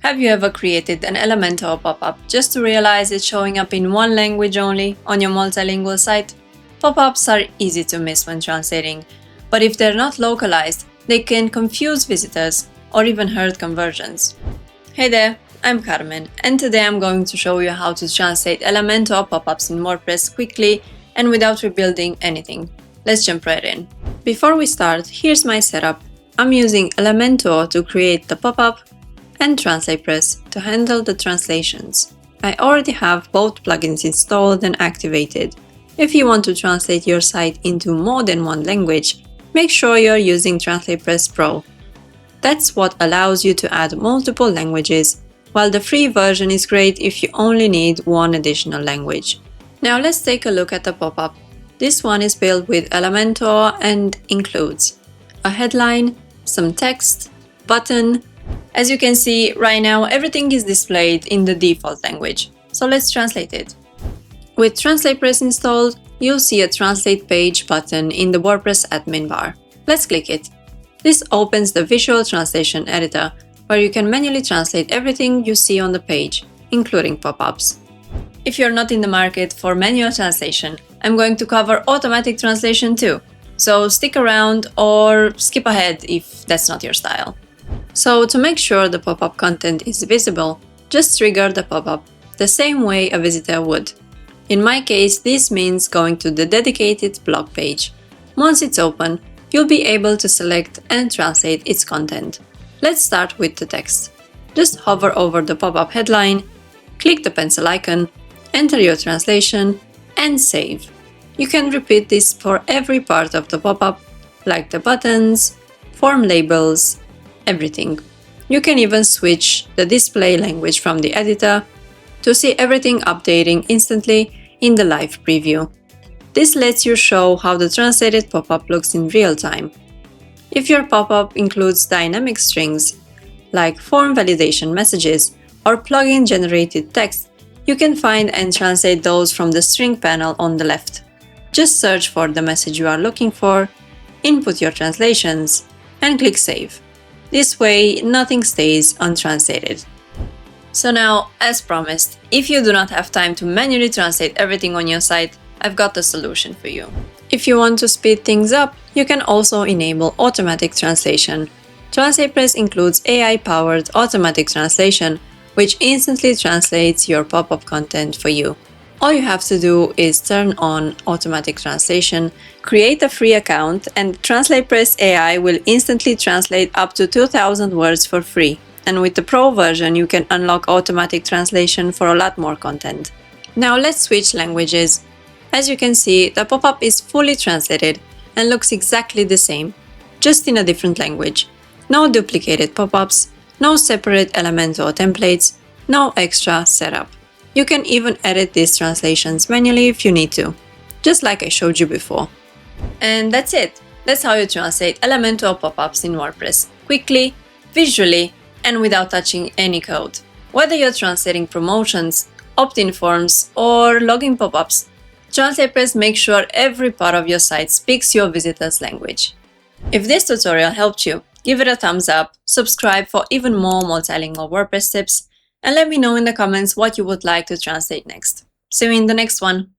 Have you ever created an Elementor pop-up just to realize it's showing up in one language only on your multilingual site? Pop-ups are easy to miss when translating, but if they're not localized, they can confuse visitors or even hurt conversions. Hey there, I'm Carmen, and today I'm going to show you how to translate Elementor pop-ups in WordPress quickly and without rebuilding anything. Let's jump right in. Before we start, here's my setup. I'm using Elementor to create the pop-up and TranslatePress to handle the translations. I already have both plugins installed and activated. If you want to translate your site into more than one language, make sure you're using TranslatePress Pro. That's what allows you to add multiple languages, while the free version is great if you only need one additional language. Now let's take a look at the pop-up. This one is built with Elementor and includes a headline, some text, button. As you can see, right now everything is displayed in the default language, so let's translate it. With TranslatePress installed, you'll see a Translate Page button in the WordPress admin bar. Let's click it. This opens the visual translation editor, where you can manually translate everything you see on the page, including pop-ups. If you're not in the market for manual translation, I'm going to cover automatic translation too, so stick around or skip ahead if that's not your style. So to make sure the pop-up content is visible, just trigger the pop-up the same way a visitor would. In my case, this means going to the dedicated blog page. Once it's open, you'll be able to select and translate its content. Let's start with the text. Just hover over the pop-up headline, click the pencil icon, enter your translation, and save. You can repeat this for every part of the pop-up, like the buttons, form labels, everything. You can even switch the display language from the editor to see everything updating instantly in the live preview. This lets you show how the translated pop-up looks in real time. If your pop-up includes dynamic strings, like form validation messages or plugin-generated text, you can find and translate those from the string panel on the left. Just search for the message you are looking for, input your translations, and click Save. This way, nothing stays untranslated. So now, as promised, if you do not have time to manually translate everything on your site, I've got the solution for you. If you want to speed things up, you can also enable automatic translation. TranslatePress includes AI-powered automatic translation, which instantly translates your pop-up content for you. All you have to do is turn on automatic translation, create a free account, and TranslatePress AI will instantly translate up to 2000 words for free. And with the Pro version, you can unlock automatic translation for a lot more content. Now let's switch languages. As you can see, the pop-up is fully translated and looks exactly the same, just in a different language. No duplicated pop-ups, no separate Elementor templates, no extra setup. You can even edit these translations manually if you need to, just like I showed you before. And that's it. That's how you translate Elementor pop-ups in WordPress, quickly, visually, and without touching any code. Whether you're translating promotions, opt-in forms, or login pop-ups, TranslatePress makes sure every part of your site speaks your visitor's language. If this tutorial helped you, give it a thumbs up, subscribe for even more multilingual WordPress tips, and let me know in the comments what you would like to translate next. See you in the next one!